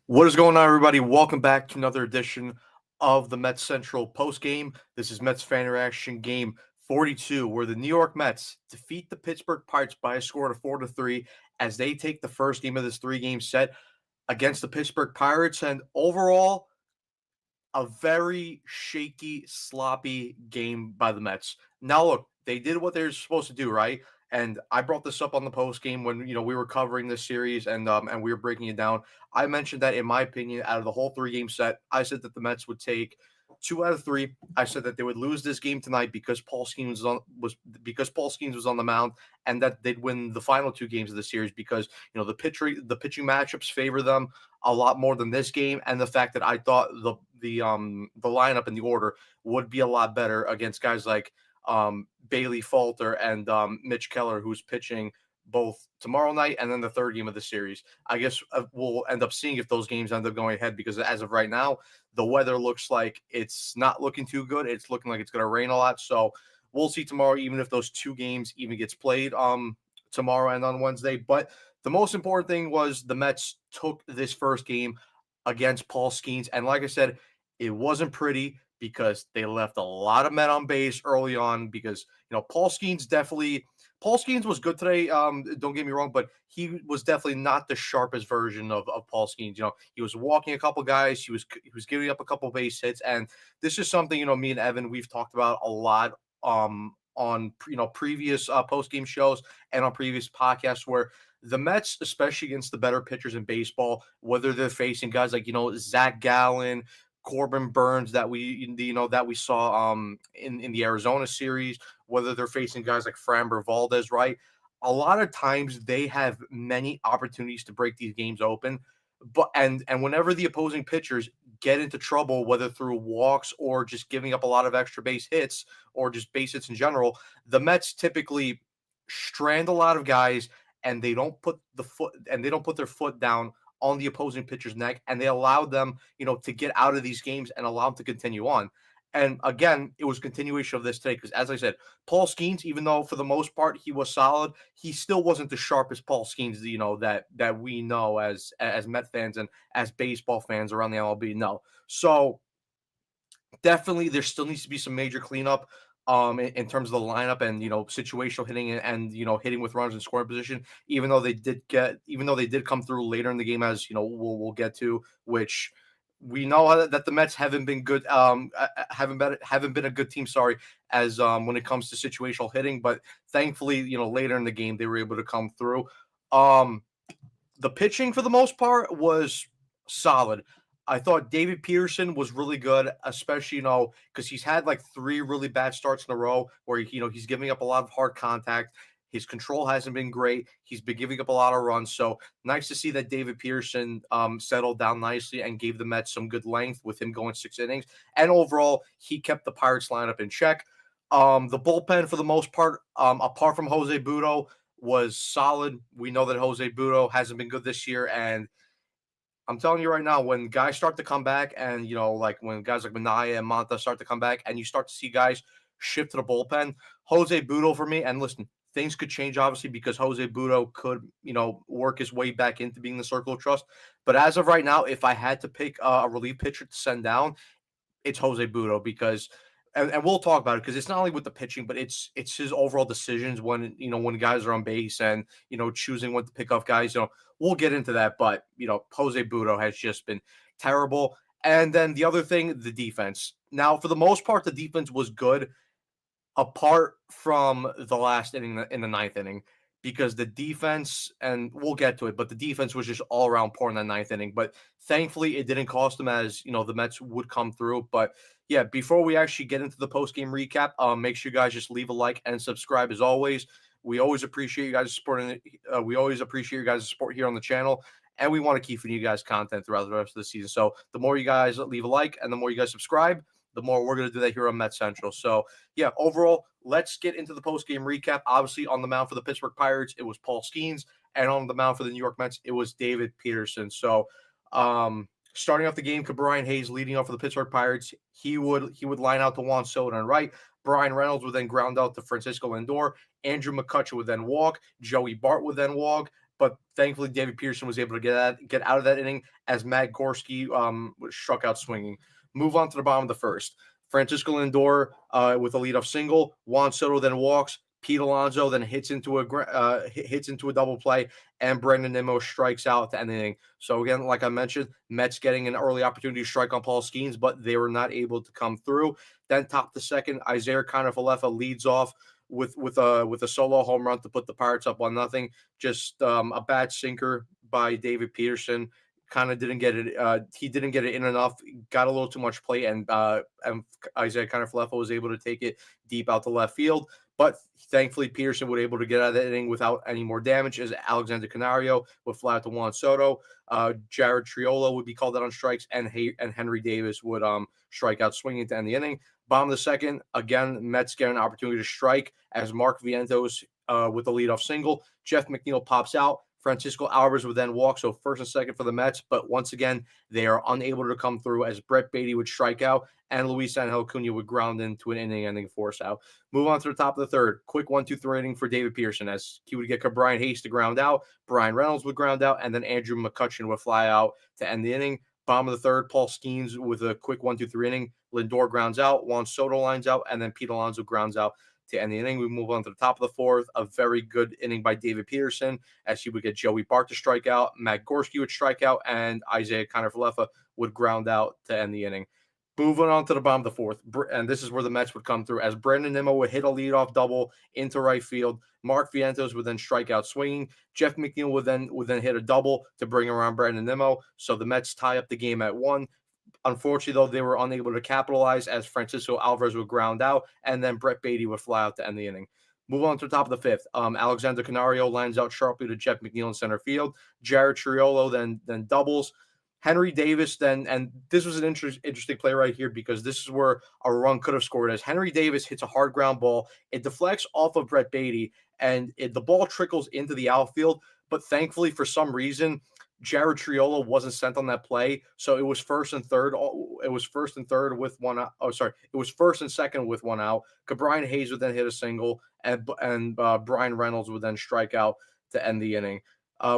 What is going on, everybody? Welcome back to another edition of the Mets Central post game. This is Mets fan reaction game 42, where the New York Mets defeat the Pittsburgh Pirates by a score of 4-3 as they take the first game of this three-game set against the Pittsburgh Pirates. And overall, a very shaky, sloppy game by the Mets. Now, look, they did what they're supposed to do, right? And I brought this up on the post game when we were covering this series and we were breaking it down. I mentioned that in my opinion, out of the whole three-game set, I said that the Mets would take 2 out of 3. I said that they would lose this game tonight because Paul Skeens was on the mound, and that they'd win the final 2 games of the series because the pitching matchups favor them a lot more than this game, and the fact that I thought the lineup and the order would be a lot better against guys like Bailey Falter and Mitch Keller, who's pitching both tomorrow night and then the third game of the series. I guess we'll end up seeing if those games end up going ahead because as of right now, the weather looks like it's not looking too good. It's looking like it's going to rain a lot. So we'll see tomorrow, even if those 2 games even gets played tomorrow and on Wednesday. But the most important thing was the Mets took this first game against Paul Skeens. And like I said, it wasn't pretty because they left a lot of men on base early on because, Paul Skeens was good today. Don't get me wrong, but he was definitely not the sharpest version of Paul Skeens. He was walking a couple guys. He was giving up a couple base hits. And this is something, me and Evan, we've talked about a lot on previous post game shows and on previous podcasts where the Mets, especially against the better pitchers in baseball, whether they're facing guys like Zach Gallen, Corbin Burns that we saw in the Arizona series, whether they're facing guys like Framber Valdez, right? A lot of times they have many opportunities to break these games open, but and whenever the opposing pitchers get into trouble, whether through walks or just giving up a lot of extra base hits or just base hits in general, the Mets typically strand a lot of guys and they don't put their foot down on the opposing pitcher's neck, and they allowed them, to get out of these games and allow them to continue on. And again, it was continuation of this today because, as I said, Paul Skeens, even though for the most part he was solid, he still wasn't the sharpest Paul Skeens, that we know as Met fans and as baseball fans around the MLB know. So definitely, there still needs to be some major cleanup in terms of the lineup and situational hitting and hitting with runners in scoring position. Even though they did come through later in the game, as we'll get to, which we know that the Mets haven't been good, haven't been a good team. Sorry, as when it comes to situational hitting, but thankfully, later in the game they were able to come through. The pitching for the most part was solid. I thought David Peterson was really good, especially, because he's had like 3 really bad starts in a row where, he's giving up a lot of hard contact. His control hasn't been great. He's been giving up a lot of runs. So nice to see that David Peterson settled down nicely and gave the Mets some good length with him going 6 innings. And overall, he kept the Pirates lineup in check. The bullpen, for the most part, apart from Jose Butto, was solid. We know that Jose Butto hasn't been good this year, and I'm telling you right now, when guys start to come back and, like when guys like Minaya and Monta start to come back and you start to see guys shift to the bullpen, Jose Butto for me, and listen, things could change obviously because Jose Butto could, work his way back into being the circle of trust. But as of right now, if I had to pick a relief pitcher to send down, it's Jose Butto because and we'll talk about it because it's not only with the pitching, but it's his overall decisions when guys are on base and choosing when to pick off guys. We'll get into that, but Jose Butto has just been terrible. And then the other thing, the defense. Now, for the most part, the defense was good, apart from the last inning in the ninth inning, because the defense, and we'll get to it, but the defense was just all around poor in that ninth inning. But thankfully, it didn't cost them, as the Mets would come through. But yeah, before we actually get into the post game recap, make sure you guys just leave a like and subscribe as always. We always appreciate you guys supporting. We always appreciate you guys' support here on the channel, and we want to keep feeding you guys content throughout the rest of the season. So the more you guys leave a like and the more you guys subscribe, the more we're going to do that here on Met Central. So yeah, overall, let's get into the post-game recap. Obviously, on the mound for the Pittsburgh Pirates, it was Paul Skeens, and on the mound for the New York Mets, it was David Peterson. So, starting off the game, Brian Hayes leading off for the Pittsburgh Pirates. He would line out to Juan Soto on right. Brian Reynolds would then ground out to Francisco Lindor. Andrew McCutcheon would then walk. Joey Bart would then walk. but thankfully David Peterson was able to get out of that inning as Matt Gorski struck out swinging. Move on to the bottom of the first. Francisco Lindor with a leadoff single. Juan Soto then walks. Pete Alonso then hits into a double play, and Brandon Nimmo strikes out to end the inning. So again, like I mentioned, Mets getting an early opportunity to strike on Paul Skeens, but they were not able to come through. Then top the second, Isaiah Kiner-Falefa leads off with a solo home run to put the Pirates up 1-0. Just a bad sinker by David Peterson. Kind of didn't get it. He didn't get it in enough. Got a little too much play, and Isaiah Kiner-Falefa was able to take it deep out to left field. But thankfully, Peterson was able to get out of that inning without any more damage, as Alexander Canario would fly out to Juan Soto. Jared Triolo would be called out on strikes, and Henry Davis would strike out swinging to end the inning. Bottom of the second, again, Mets get an opportunity to strike as Mark Vientos with a leadoff single. Jeff McNeil pops out. Francisco Alvarez would then walk, so first and second for the Mets. But once again, they are unable to come through as Brett Beatty would strike out and Luis Angel Acuna would ground into an inning-ending force out. Move on to the top of the third. Quick 1-2-3 inning for David Pearson as he would get Brian Hayes to ground out, Brian Reynolds would ground out, and then Andrew McCutchen would fly out to end the inning. Bottom of the third, Paul Skeens with a quick 1-2-3 inning. Lindor grounds out, Juan Soto lines out, and then Pete Alonso grounds out to end the inning. We move on to the top of the fourth. A very good inning by David Peterson as he would get Joey Bart to strike out, Matt Gorski would strike out, and Isaiah Kiner-Falefa would ground out to end the inning. Moving on to the bottom of the fourth, and this is where the Mets would come through as Brandon Nimmo would hit a leadoff double into right field. Mark Vientos would then strike out swinging. Jeff McNeil would then hit a double to bring around Brandon Nimmo. So the Mets tie up the game at 1. Unfortunately, though, they were unable to capitalize as Francisco Alvarez would ground out, and then Brett Beatty would fly out to end the inning. Move on to the top of the fifth. Alexander Canario lines out sharply to Jeff McNeil in center field. Jared Triolo then doubles. Henry Davis then, and this was an interesting play right here because this is where a run could have scored as Henry Davis hits a hard ground ball. It deflects off of Brett Beatty, and the ball trickles into the outfield. But thankfully, for some reason, Jared Triolo wasn't sent on that play, so it was first and third. It was first and third with one out. Oh, sorry, it was first and second with one out. Brian Hayes would then hit a single, and Brian Reynolds would then strike out to end the inning.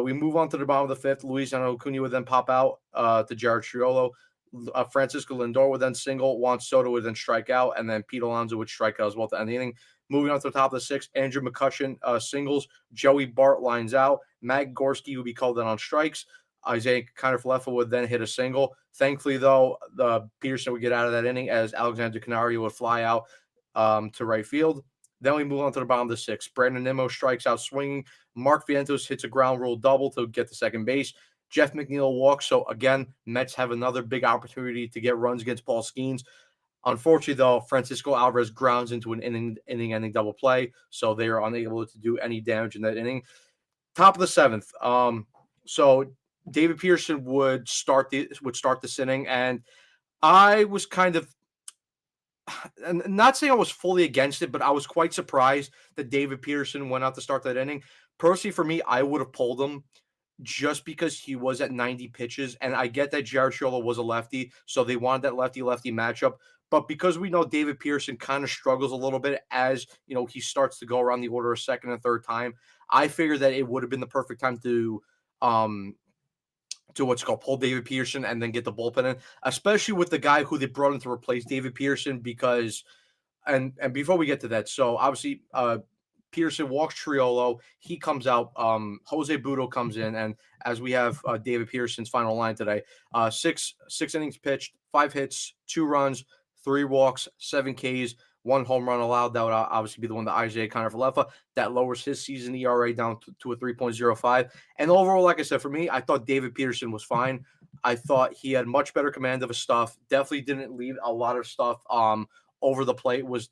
We move on to the bottom of the fifth. Luis Angel Acuna would then pop out to Jared Triolo. Francisco Lindor would then single. Juan Soto would then strike out, and then Pete Alonso would strike out as well to end the inning. Moving on to the top of the sixth, Andrew McCutchen singles. Joey Bart lines out. Matt Gorski would be called in on strikes. Isaiah Kiner-Falefa would then hit a single. Thankfully, though, Peterson would get out of that inning as Alexander Canario would fly out to right field. Then we move on to the bottom of the sixth. Brandon Nimmo strikes out swinging. Mark Vientos hits a ground rule double to get to second base. Jeff McNeil walks. So, again, Mets have another big opportunity to get runs against Paul Skeens. Unfortunately, though, Francisco Alvarez grounds into an inning-ending double play, so they are unable to do any damage in that inning. Top of the seventh. So David Peterson would start this inning, and I was kind of not saying I was fully against it, but I was quite surprised that David Peterson went out to start that inning. Personally, for me, I would have pulled him just because he was at 90 pitches, and I get that Jared Triolo was a lefty, so they wanted that lefty-lefty matchup. But because we know David Peterson kind of struggles a little bit as, he starts to go around the order a second and third time, I figured that it would have been the perfect time to pull David Peterson and then get the bullpen in, especially with the guy who they brought in to replace David Peterson because, and before we get to that, so obviously Peterson walks Triolo, he comes out, Jose Budo comes in, and as we have David Peterson's final line today, six innings pitched, 5 hits, 2 runs, 3 walks, 7 Ks, 1 home run allowed. That would obviously be the one that Isaiah Kiner-Falefa. That lowers his season ERA down to a 3.05. And overall, like I said, for me, I thought David Peterson was fine. I thought he had much better command of his stuff. Definitely didn't leave a lot of stuff over the plate. Was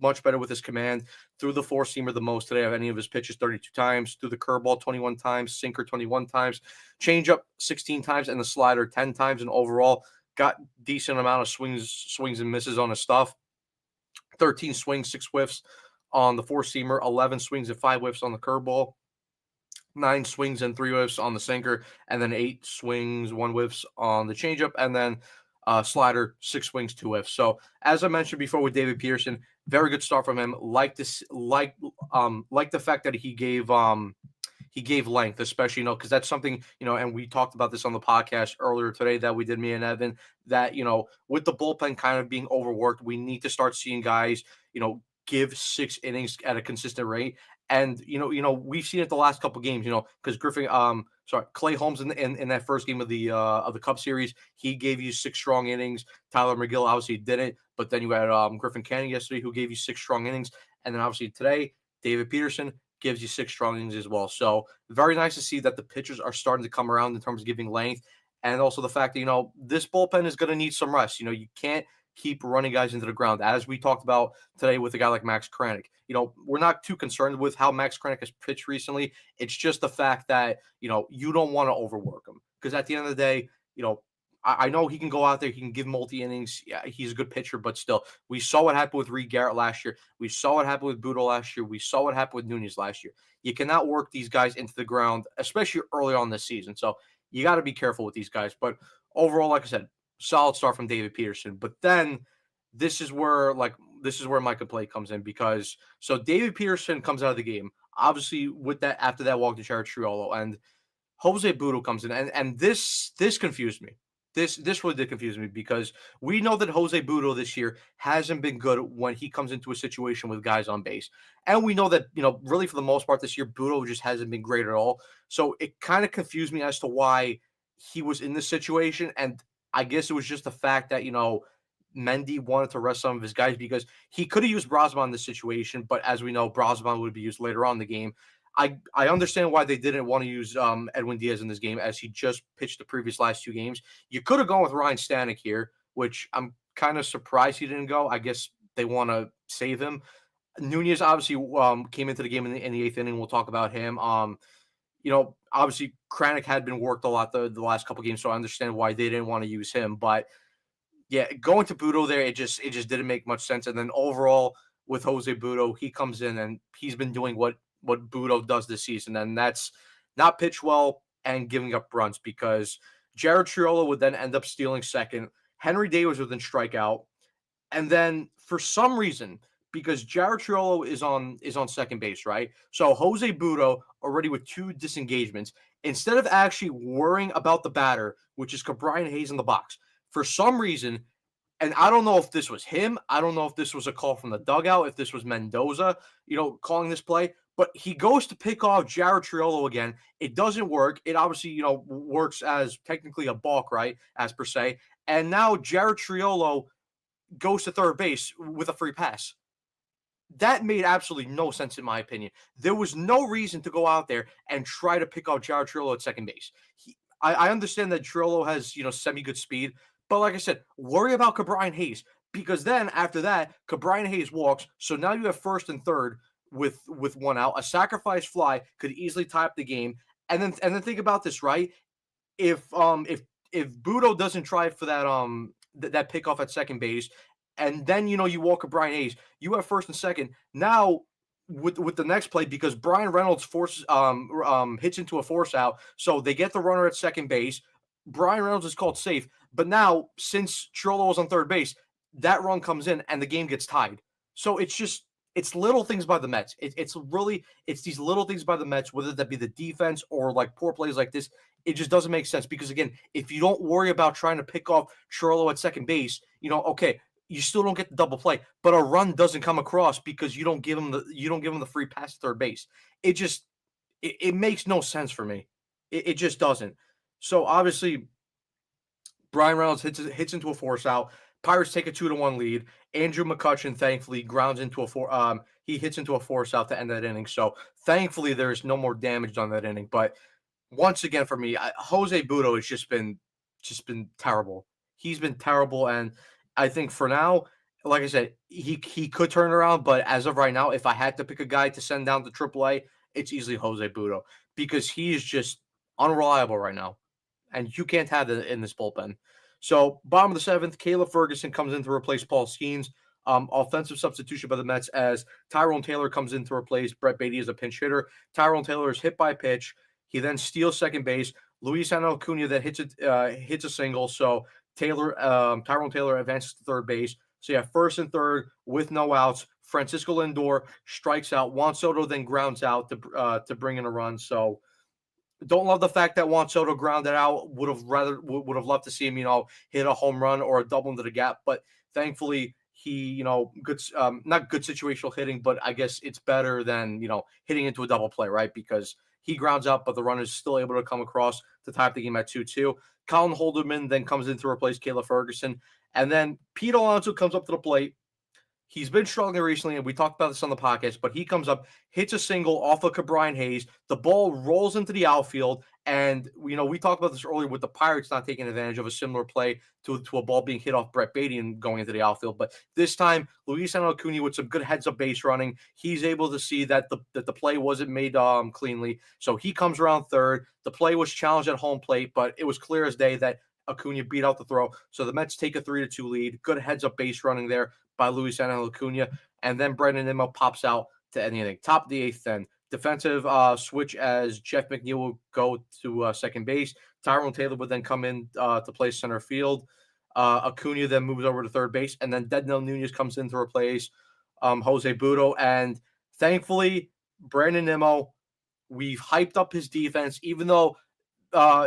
much better with his command. Threw the four-seamer the most today of any of his pitches, 32 times. Threw the curveball 21 times, sinker 21 times, changeup 16 times, and the slider 10 times. And overall, got decent amount of swings and misses on his stuff. 13 swings, 6 whiffs on the four-seamer, 11 swings and 5 whiffs on the curveball, 9 swings and 3 whiffs on the sinker, and then 8 swings, 1 whiffs on the changeup, and then slider, 6 swings, 2 whiffs. So as I mentioned before with David Peterson, very good start from him. Like the fact that he he gave length, especially, because that's something, and we talked about this on the podcast earlier today that we did, me and Evan, that, with the bullpen kind of being overworked, we need to start seeing guys, give 6 innings at a consistent rate. And we've seen it the last couple games, because Clay Holmes in that first game of the Cup series, he gave you 6 strong innings. Tyler McGill obviously didn't, but then you had Griffin Canning yesterday who gave you 6 strong innings, and then obviously today David Peterson gives you 6 strong innings as well. So very nice to see that the pitchers are starting to come around in terms of giving length, and also the fact that this bullpen is going to need some rest. You can't keep running guys into the ground, as we talked about today with a guy like Max Kranick. We're not too concerned with how Max Kranick has pitched recently. It's just the fact that you don't want to overwork him, because at the end of the day, I know he can go out there, he can give multi innings. Yeah, he's a good pitcher, but still, we saw what happened with Reed Garrett last year. We saw what happened with Budo last year. We saw what happened with Nunez last year. You cannot work these guys into the ground, especially early on this season. So you got to be careful with these guys. But overall, like I said, solid start from David Peterson. But then this is where my complaint comes in, because so David Peterson comes out of the game, obviously with that, after that walk to Jared Triolo, and Jose Budo comes in, and this confused me. This really did confuse me, because we know that Jose Budo this year hasn't been good when he comes into a situation with guys on base. And we know that, really for the most part this year, Budo just hasn't been great at all. So it kind of confused me as to why he was in this situation. And I guess it was just the fact that, Mendy wanted to rest some of his guys, because he could have used Brosman in this situation, but as we know, Brosman would be used later on in the game. I understand why they didn't want to use Edwin Diaz in this game, as he just pitched the previous last 2 games. You could have gone with Ryan Stanek here, which I'm kind of surprised he didn't go. I guess they want to save him. Nunez obviously came into the game in the 8th inning. We'll talk about him. Obviously Kranick had been worked a lot the last couple games, so I understand why they didn't want to use him. But yeah, going to Budo there, it just didn't make much sense. And then overall with Jose Budo, he comes in and he's been doing what Budo does this season, and that's not pitch well and giving up runs, because Jared Triolo would then end up stealing second. Henry Davis would then strike out. And then for some reason, because Jared Triolo is on second base, right? So Jose Budo, already with 2 disengagements, instead of actually worrying about the batter, which is Brian Hayes in the box, for some reason, and I don't know if this was him, I don't know if this was a call from the dugout, if this was Mendoza, calling this play, but he goes to pick off Jared Triolo again. It doesn't work. It obviously, works as technically a balk, right, as per se. And now Jared Triolo goes to third base with a free pass. That made absolutely no sense in my opinion. There was no reason to go out there and try to pick out Jared Triolo at second base. I understand that Triolo has, semi-good speed, but like I said, worry about Brian Hayes, because then after that, Brian Hayes walks. So now you have first and third with 1 out. A sacrifice fly could easily tie up the game. And then think about this, right? If Budo doesn't try for that pickoff at second base, and then you walk Brian Hayes, you have first and second. Now with the next play, because Brian Reynolds forces hits into a force out, so they get the runner at second base. Brian Reynolds is called safe, but now since Triolo was on third base, that run comes in and the game gets tied. So it's little things by the Mets. It's these little things by the Mets, whether that be the defense or like poor plays like this. It just doesn't make sense, because again, if you don't worry about trying to pick off Triolo at second base, okay, you still don't get the double play, but a run doesn't come across because you don't give him the free pass to third base. It makes no sense for me. It just doesn't. So obviously, Brian Reynolds hits into a force out. Pirates take a 2-1 lead. Andrew McCutchen thankfully grounds into he hits into a force out to end that inning. So thankfully there's no more damage on that inning. But once again for me, Jose Budo has just been terrible. He's been terrible, and I think for now, like I said, he could turn around, but as of right now, if I had to pick a guy to send down to AAA, it's easily Jose Budo, because he is just unreliable right now, and you can't have it in this bullpen. So bottom of the 7th, Caleb Ferguson comes in to replace Paul Skeens. Offensive substitution by the Mets, as Tyrone Taylor comes in to replace Brett Beatty as a pinch hitter. Tyrone Taylor is hit by a pitch. He then steals second base. Luis Acuna then hits a single. So Tyrone Taylor advances to third base. So you have first and third with no outs. Francisco Lindor strikes out. Juan Soto then grounds out to bring in a run. So Don't love the fact that Juan Soto grounded out. Would have loved to see him, hit a home run or a double into the gap. But thankfully, he, good, not good situational hitting, but I guess it's better than hitting into a double play, right? Because he grounds out, but the runner is still able to come across to tie up the game at 2-2. Colin Holderman then comes in to replace Caleb Ferguson, and then Pete Alonso comes up to the plate. He's been struggling recently, and we talked about this on the podcast, but he comes up, hits a single off of Brian Hayes. The ball rolls into the outfield, and we talked about this earlier with the Pirates not taking advantage of a similar play to a ball being hit off Brett Beatty and going into the outfield. But this time, Luis Acuna with some good heads-up base running, he's able to see that the play wasn't made cleanly. So he comes around third. The play was challenged at home plate, but it was clear as day that Acuna beat out the throw. So the Mets take a 3-2 lead. Good heads-up base running there by Luis Acuna, and then Brandon Nimmo pops out to end the inning. Top of the eighth, then defensive switch as Jeff McNeil will go to second base. Tyrone Taylor would then come in to play center field. Acuna then moves over to third base, and then Dednell Nunez comes in to replace Jose Budo. And thankfully, Brandon Nimmo, we've hyped up his defense, even though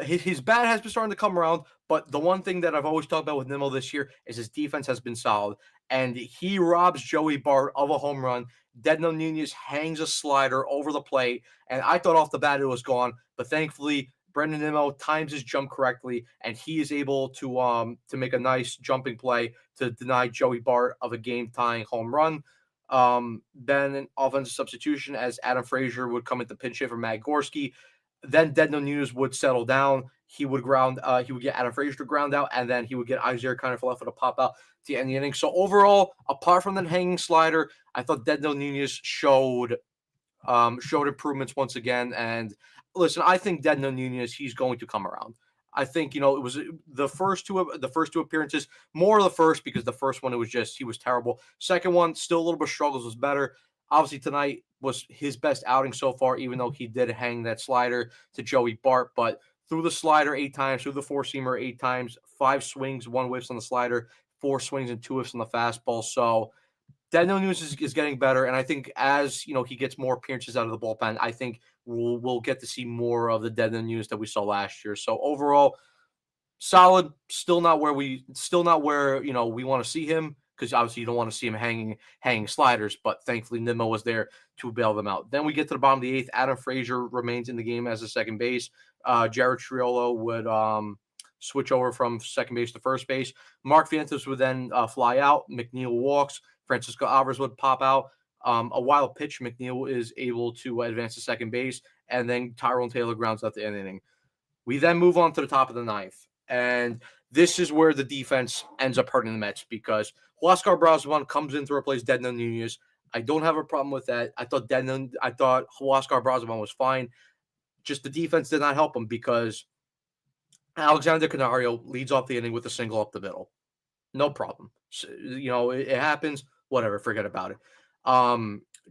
his bat has been starting to come around, but the one thing that I've always talked about with Nimmo this year is his defense has been solid, and he robs Joey Bart of a home run. Dednell Nunez hangs a slider over the plate, and I thought off the bat it was gone, but thankfully Brendan Nimmo times his jump correctly, and he is able to make a nice jumping play to deny Joey Bart of a game-tying home run. Then an offensive substitution as Adam Frazier would come into pinch hit for Matt Gorski. Then Dednell Nunez would settle down. He would get Adam Frazier to ground out, and then he would get Isaiah Kiner-Falefa to pop out to end the inning. So overall, apart from the hanging slider, I thought Dednell Nunez showed improvements once again. And listen, I think Dednell Nunez, he's going to come around. I think it was the first two appearances, more the first, because the first one he was terrible. Second one, still a little bit struggles, was better. Obviously tonight was his best outing so far, even though he did hang that slider to Joey Bart. But threw the slider 8 times, threw the four-seamer 8 times, 5 swings, 1 whiffs on the slider, 4 swings and 2 whiffs on the fastball. So Daniel News is getting better, and I think as he gets more appearances out of the bullpen, I think we'll get to see more of the Daniel News that we saw last year. So overall, solid. Still not where we want to see him, because obviously you don't want to see him hanging sliders. But thankfully Nimmo was there to bail them out. Then we get to the bottom of the 8th. Adam Frazier remains in the game as a second base. Jared Triolo would switch over from second base to first base. Mark Vientos would then fly out. McNeil walks. Francisco Alvarez would pop out. A wild pitch, McNeil is able to advance to second base, and then Tyrone Taylor grounds out the inning. We then move on to the top of the 9th, and this is where the defense ends up hurting the Mets, because Huascar Braziman comes in to replace Dednell Nunez. I don't have a problem with that. I thought Huascar Braziman was fine. Just the defense did not help him, because Alexander Canario leads off the inning with a single up the middle. No problem. So, it happens. Whatever, forget about it.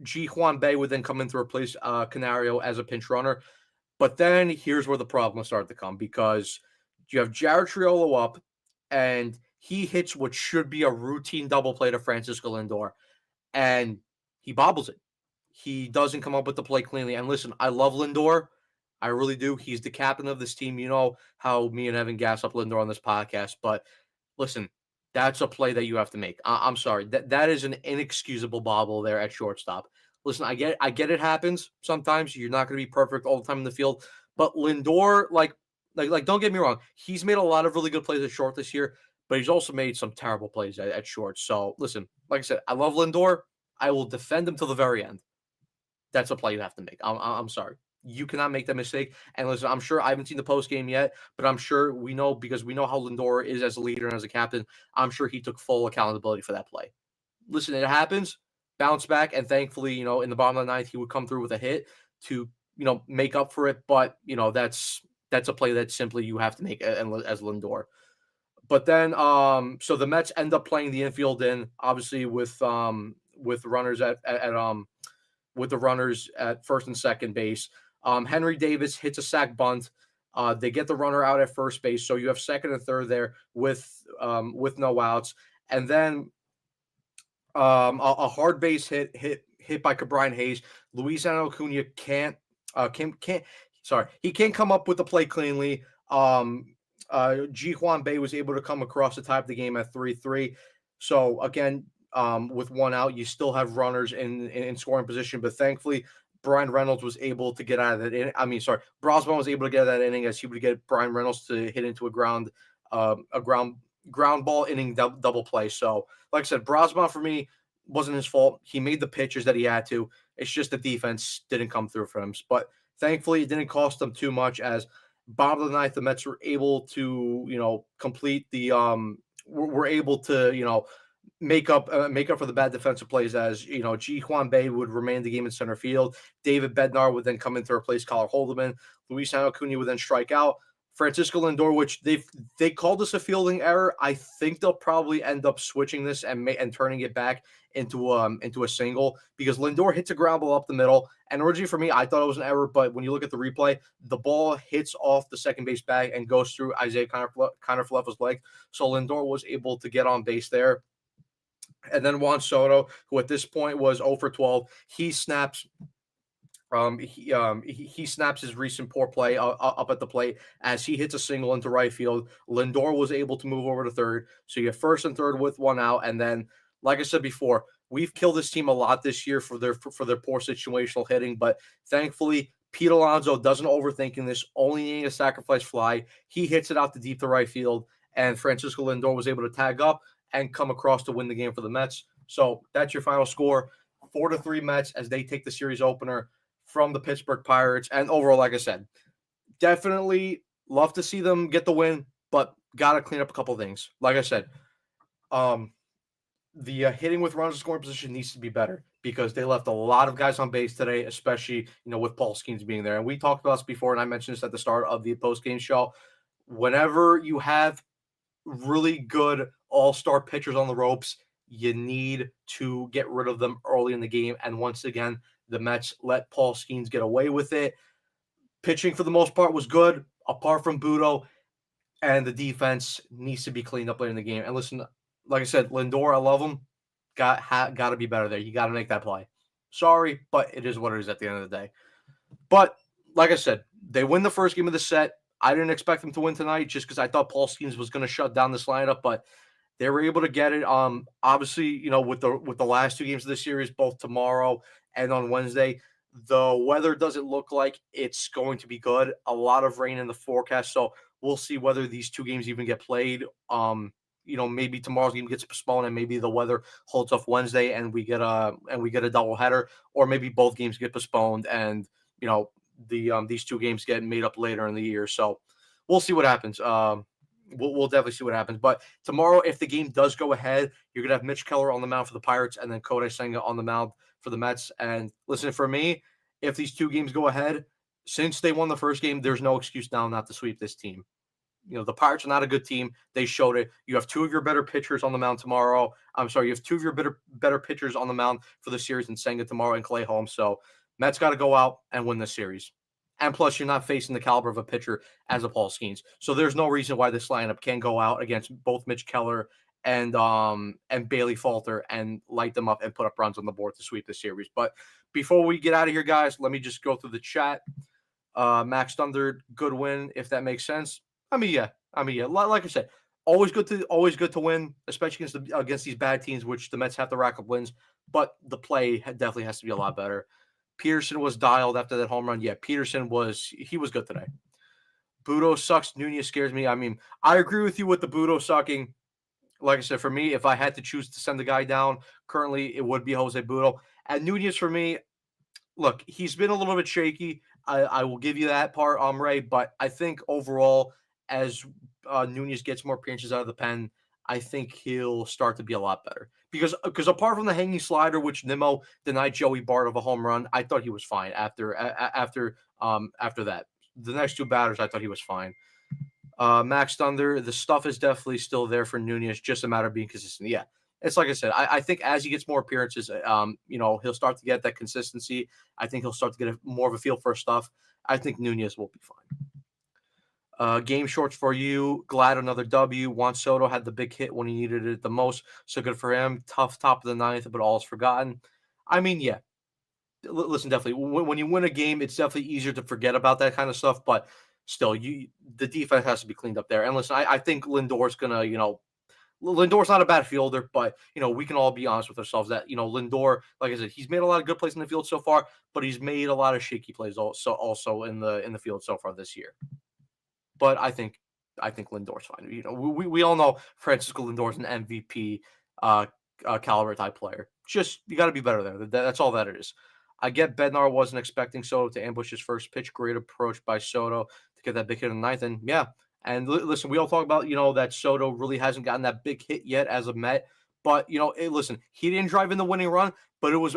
G. Juan Bay would then come in to replace Canario as a pinch runner. But then here's where the problem started to come, because you have Jared Triolo up, and he hits what should be a routine double play to Francisco Lindor, and he bobbles it. He doesn't come up with the play cleanly. And listen, I love Lindor. I really do. He's the captain of this team. You know how me and Evan gas up Lindor on this podcast. But listen, that's a play that you have to make. I'm sorry. That is an inexcusable bobble there at shortstop. Listen, I get it happens sometimes. You're not going to be perfect all the time in the field. But Lindor, like, don't get me wrong. He's made a lot of really good plays at short this year, but he's also made some terrible plays at short. So listen, like I said, I love Lindor. I will defend him till the very end. That's a play you have to make. I'm sorry. You cannot make that mistake. And listen, I'm sure I haven't seen the post game yet, but I'm sure we know, because we know how Lindor is as a leader and as a captain. I'm sure he took full accountability for that play. Listen, it happens. Bounce back, and thankfully, in the bottom of the 9th, he would come through with a hit to, make up for it. But that's a play that simply you have to make as Lindor. But then, so the Mets end up playing the infield in, obviously with runners with the runners at first and second base. Henry Davis hits a sac bunt. They get the runner out at first base, so you have second and third there with no outs, and then a hard base hit by Brian Hayes. Luis Acuna can't. He can't come up with the play cleanly. Ji Hwan Bei was able to come across to tie up the game at 3-3. So again, with one out, you still have runners in scoring position, but thankfully Brian Reynolds was able to get out of that. Brosman was able to get out of that inning as he would get Brian Reynolds to hit into a ground ball inning double play. So, like I said, Brosman for me wasn't his fault. He made the pitches that he had to. It's just the defense didn't come through for him. But thankfully, it didn't cost them too much. As bottom of the ninth, the Mets were able to complete the were able to make up for the bad defensive plays, as Ji Hwan Bei would remain the game in center field. David Bednar would then come in to replace Collar Holdeman. Luis Acuna would then strike out. Francisco Lindor, which they called this a fielding error. I think they'll probably end up switching this and turning it back into a single, because Lindor hits a ground ball up the middle. And originally for me, I thought it was an error, but when you look at the replay, the ball hits off the second base bag and goes through Isaiah Kiner-Falefa's leg. So Lindor was able to get on base there. And then Juan Soto, who at this point was 0 for 12, he snaps he snaps his recent poor play up at the plate as he hits a single into right field. Lindor was able to move over to third. So you have first and third with one out. And then, like I said before, we've killed this team a lot this year for their poor situational hitting. But thankfully, Pete Alonso doesn't overthinking this, only needing a sacrifice fly. He hits it out to deep to right field. And Francisco Lindor was able to tag up and come across to win the game for the Mets. So that's your final score. 4-3 Mets as they take the series opener from the Pittsburgh Pirates. And overall, like I said, definitely love to see them get the win, but got to clean up a couple things. Like I said, the hitting with runners in scoring position needs to be better, because they left a lot of guys on base today, especially, with Paul Skeens being there. And we talked about this before, and I mentioned this at the start of the post-game show. Whenever you have really good all-star pitchers on the ropes, you need to get rid of them early in the game. And once again, the Mets let Paul Skeens get away with it. Pitching, for the most part, was good, apart from Budo, and the defense needs to be cleaned up later in the game. And listen, like I said, Lindor, I love him. Got to be better there. You got to make that play. Sorry, but it is what it is at the end of the day. But like I said, they win the first game of the set. I didn't expect them to win tonight just because I thought Paul Skeens was going to shut down this lineup, but they were able to get it. Obviously, with the last two games of the series, both tomorrow and on Wednesday, the weather doesn't look like it's going to be good. A lot of rain in the forecast, so we'll see whether these two games even get played. Maybe tomorrow's game gets postponed, and maybe the weather holds off Wednesday, and we get a doubleheader, or maybe both games get postponed, and these two games get made up later in the year. So we'll see what happens. We'll definitely see what happens. But tomorrow, if the game does go ahead, you're gonna have Mitch Keller on the mound for the Pirates, and then Kodai Senga on the mound for the Mets. And listen, for me, if these two games go ahead, since they won the first game, there's no excuse now not to sweep this team. The Pirates are not a good team. They showed it. You have two of your better pitchers on the mound tomorrow. I'm sorry, you have two of your better pitchers on the mound for the series in Senga tomorrow and Clay Holmes. So Mets got to go out and win this series. And plus, you're not facing the caliber of a pitcher as a Paul Skeens. So there's no reason why this lineup can't go out against both Mitch Keller and Bailey Falter and light them up and put up runs on the board to sweep the series. But before we get out of here, guys, let me just go through the chat. Max Thunder, good win, if that makes sense. I mean, yeah. Like I said, always good to win, especially against these bad teams, which the Mets have to rack up wins. But the play definitely has to be a lot better. Peterson was dialed after that home run. Yeah, Peterson was good today. Budo sucks. Nunez scares me. I mean, I agree with you with the Budo sucking. Like I said, for me, if I had to choose to send the guy down, currently it would be Jose Budo. And Nunez, for me, look, he's been a little bit shaky. I will give you that part, Ray. But I think overall, as Nunez gets more appearances out of the pen, I think he'll start to be a lot better. Because apart from the hanging slider, which Nimmo denied Joey Bart of a home run, I thought he was fine after that. The next two batters, I thought he was fine. Max Thunder, the stuff is definitely still there for Nunez, just a matter of being consistent. Yeah, it's like I said, I think as he gets more appearances, he'll start to get that consistency. I think he'll start to get more of a feel for stuff. I think Nunez will be fine. Game shorts for you. Glad another W. Juan Soto had the big hit when he needed it the most, so good for him. Tough top of the ninth, but all is forgotten. I mean, yeah. Listen, definitely when you win a game, it's definitely easier to forget about that kind of stuff. But still, the defense has to be cleaned up there. And listen, I think Lindor's gonna, Lindor's not a bad fielder, but we can all be honest with ourselves that Lindor, like I said, he's made a lot of good plays in the field so far, but he's made a lot of shaky plays also in the field so far this year. But I think Lindor's fine. We all know Francisco Lindor's an MVP uh, caliber type player. Just you got to be better there. That's all that it is. I get Bednar wasn't expecting Soto to ambush his first pitch. Great approach by Soto to get that big hit in the ninth. And yeah, and listen, we all talk about that Soto really hasn't gotten that big hit yet as a Met. But listen, he didn't drive in the winning run, but it was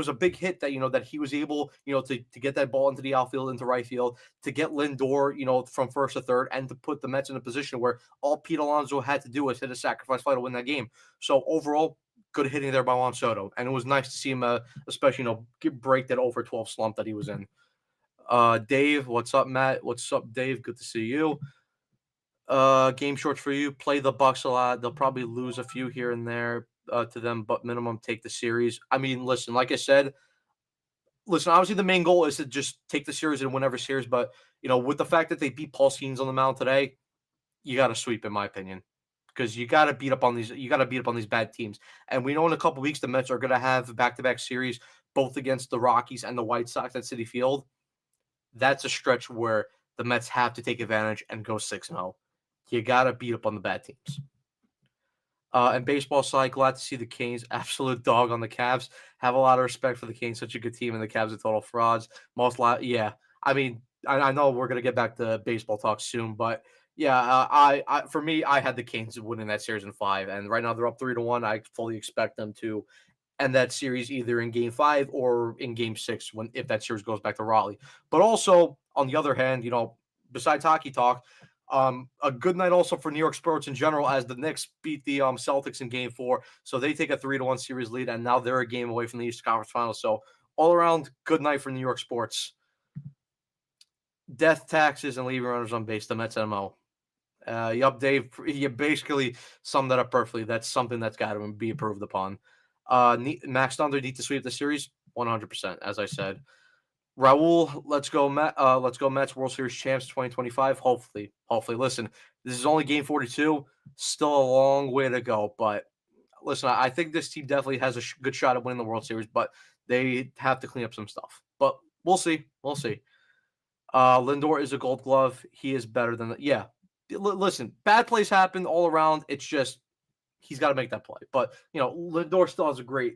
a big hit that he was able to get that ball into the outfield, into right field, to get Lindor from first to third, and to put the Mets in a position where all Pete Alonso had to do was hit a sacrifice fly to win that game. So overall, good hitting there by Juan Soto, and it was nice to see him, especially break that over 12 slump that he was in. Dave, what's up, Matt? What's up, Dave? Good to see you. Game shorts for you. Play the Bucks a lot. They'll probably lose a few here and there to them, but minimum take the series. I mean, listen, like I said, obviously the main goal is to just take the series and win every series. But with the fact that they beat Paul Skeens on the mound today, you got to sweep, in my opinion, because you got to beat up on these. You got to beat up on these bad teams. And we know in a couple weeks the Mets are going to have back-to-back series, both against the Rockies and the White Sox at Citi Field. That's a stretch where the Mets have to take advantage and go 6-0. You got to beat up on the bad teams. And baseball side, glad to see the Canes absolute dog on the Cavs. Have a lot of respect for the Canes, such a good team, and the Cavs are total frauds. Yeah. I mean, I know we're gonna get back to baseball talk soon, but yeah, for me, I had the Canes winning that series in 5, and right now they're up 3-1. I fully expect them to end that series either in Game 5 or in Game 6 if that series goes back to Raleigh. But also, on the other hand, besides hockey talk, a good night also for New York sports in general, as the Knicks beat the Celtics in Game 4, so they take a 3-1 series lead, and now they're a game away from the Eastern Conference Finals. So all around, good night for New York sports. Death, taxes, and leaving runners on base. The Mets MO. Yup, Dave. You basically summed that up perfectly. That's something that's got to be improved upon. Max Thunder need to sweep the series 100%, as I said. Raul, let's go, let's go Mets, World Series champs 2025. Hopefully. Listen, this is only game 42. Still a long way to go. But listen, I think this team definitely has a good shot at winning the World Series, but they have to clean up some stuff. But we'll see. Lindor is a Gold Glove. He is better than yeah. Listen, bad plays happen all around. It's just he's got to make that play. But Lindor still has a great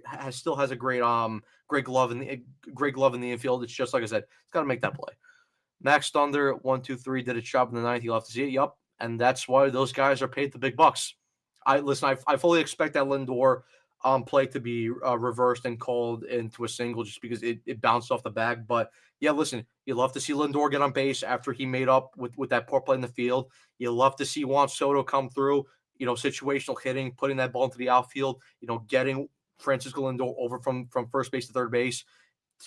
glove in the infield. It's just like I said, he's got to make that play. Max Thunder 1, 2, 3 did its job in the ninth. You'll have to see it. Yup, and that's why those guys are paid the big bucks. I fully expect that Lindor play to be reversed and called into a single just because it bounced off the bag. But yeah, listen, you love to see Lindor get on base after he made up with that poor play in the field. You love to see Juan Soto come through, situational hitting, putting that ball into the outfield, getting Francisco Lindor over from first base to third base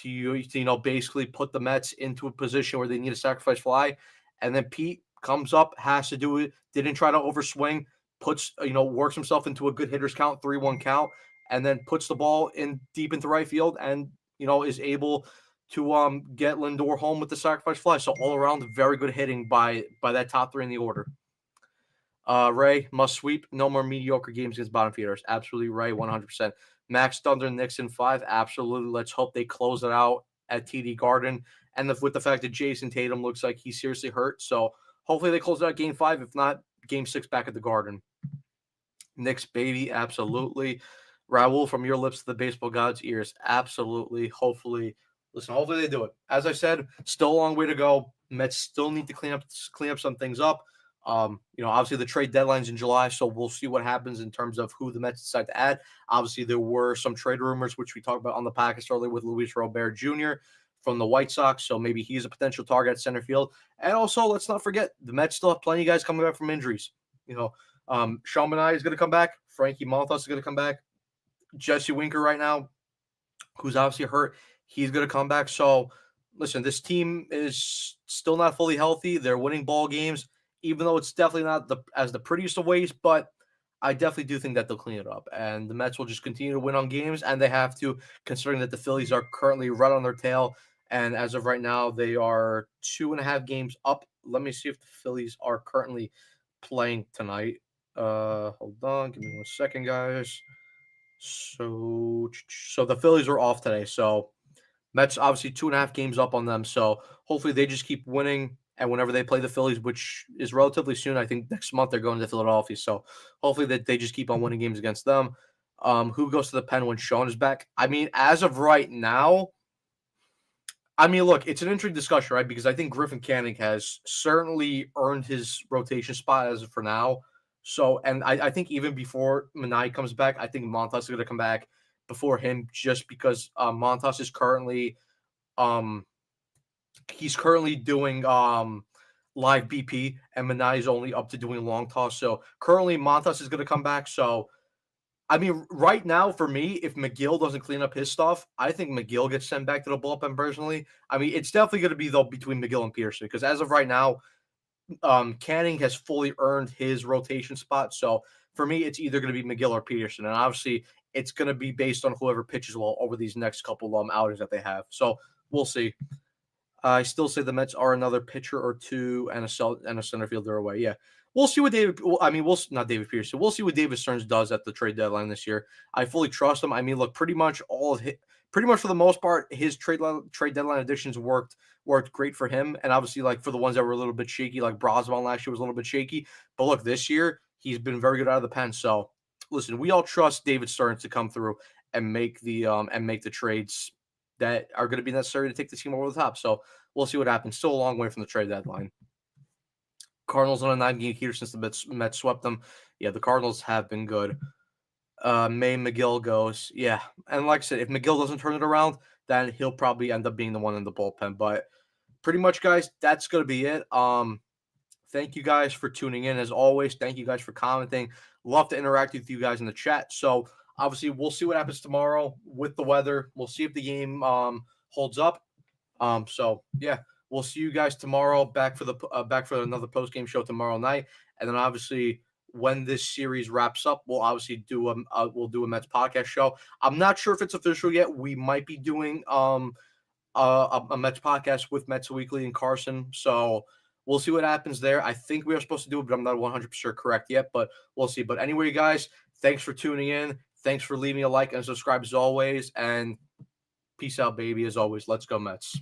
to basically put the Mets into a position where they need a sacrifice fly. And then Pete comes up, has to do it, didn't try to overswing, works himself into a good hitter's count, 3-1 count, and then puts the ball in deep into right field and, is able to get Lindor home with the sacrifice fly. So all around, very good hitting by that top 3 in the order. Ray, must sweep. No more mediocre games against bottom feeders. Absolutely right, 100%. Max Thunder, Knicks in 5. Absolutely. Let's hope they close it out at TD Garden. And with the fact that Jason Tatum looks like he's seriously hurt. So hopefully they close it out Game 5. If not, Game 6 back at the Garden. Knicks, baby. Absolutely. Raul, from your lips to the baseball god's ears. Absolutely. Hopefully they do it. As I said, still a long way to go. Mets still need to clean up some things up. Obviously the trade deadline's in July, so we'll see what happens in terms of who the Mets decide to add. Obviously, there were some trade rumors, which we talked about on the podcast earlier with Luis Robert Jr. from the White Sox, so maybe he's a potential target at center field. And also, let's not forget, the Mets still have plenty of guys coming back from injuries. Sean Manaea is going to come back. Frankie Montas is going to come back. Jesse Winker right now, who's obviously hurt, he's going to come back. So, listen, this team is still not fully healthy. They're winning ball games, even though it's definitely not as the prettiest of ways. But I definitely do think that they'll clean it up, and the Mets will just continue to win on games, and they have to, considering that the Phillies are currently right on their tail, and as of right now, they are 2.5 games up. Let me see if the Phillies are currently playing tonight. Hold on, give me 1 second, guys. So the Phillies are off today, so Mets obviously 2.5 games up on them. So hopefully they just keep winning. And whenever they play the Phillies, which is relatively soon, I think next month they're going to Philadelphia. So hopefully that they just keep on winning games against them. Who goes to the pen when Sean is back? I mean, as of right now, I mean, look, it's an interesting discussion, right? Because I think Griffin Canning has certainly earned his rotation spot as of for now. So, and I think even before Manai comes back, I think Montas is going to come back before him, just because Montas is currently um he's currently doing live BP, and Manai is only up to doing long toss. So currently Montas is going to come back. So I mean, right now for me, if McGill doesn't clean up his stuff, I think McGill gets sent back to the bullpen personally. I mean, it's definitely going to be though between McGill and Peterson, because as of right now, Canning has fully earned his rotation spot. So for me, it's either going to be McGill or Peterson, and obviously it's going to be based on whoever pitches well over these next couple outings that they have. So we'll see. I still say the Mets are another pitcher or two and a center fielder away. Yeah, we'll see what David. I mean, we'll not David Peterson. We'll see what David Stearns does at the trade deadline this year. I fully trust him. I mean, look, pretty much for the most part, his trade deadline additions worked great for him, and obviously, like for the ones that were a little bit shaky, like Brosman last year was a little bit shaky. But look, this year he's been very good out of the pen. So listen, we all trust David Stearns to come through and make the trades that are going to be necessary to take the team over the top. So we'll see what happens. Still a long way from the trade deadline. Cardinals on a 9-game heater since the Mets swept them. Yeah, the Cardinals have been good. May McGill goes. Yeah. And like I said, if McGill doesn't turn it around, then he'll probably end up being the one in the bullpen. But pretty much, guys, that's going to be it. Thank you guys for tuning in. As always, thank you guys for commenting. Love to interact with you guys in the chat. So obviously, we'll see what happens tomorrow with the weather. We'll see if the game holds up. So yeah, we'll see you guys tomorrow. Back for another post game show tomorrow night, and then obviously when this series wraps up, we'll obviously do a Mets podcast show. I'm not sure if it's official yet. We might be doing a Mets podcast with Mets Weekly and Carson. So we'll see what happens there. I think we are supposed to do it, but I'm not 100% correct yet. But we'll see. But anyway, guys, thanks for tuning in. Thanks for leaving a like and subscribe as always. And peace out, baby. As always, let's go Mets.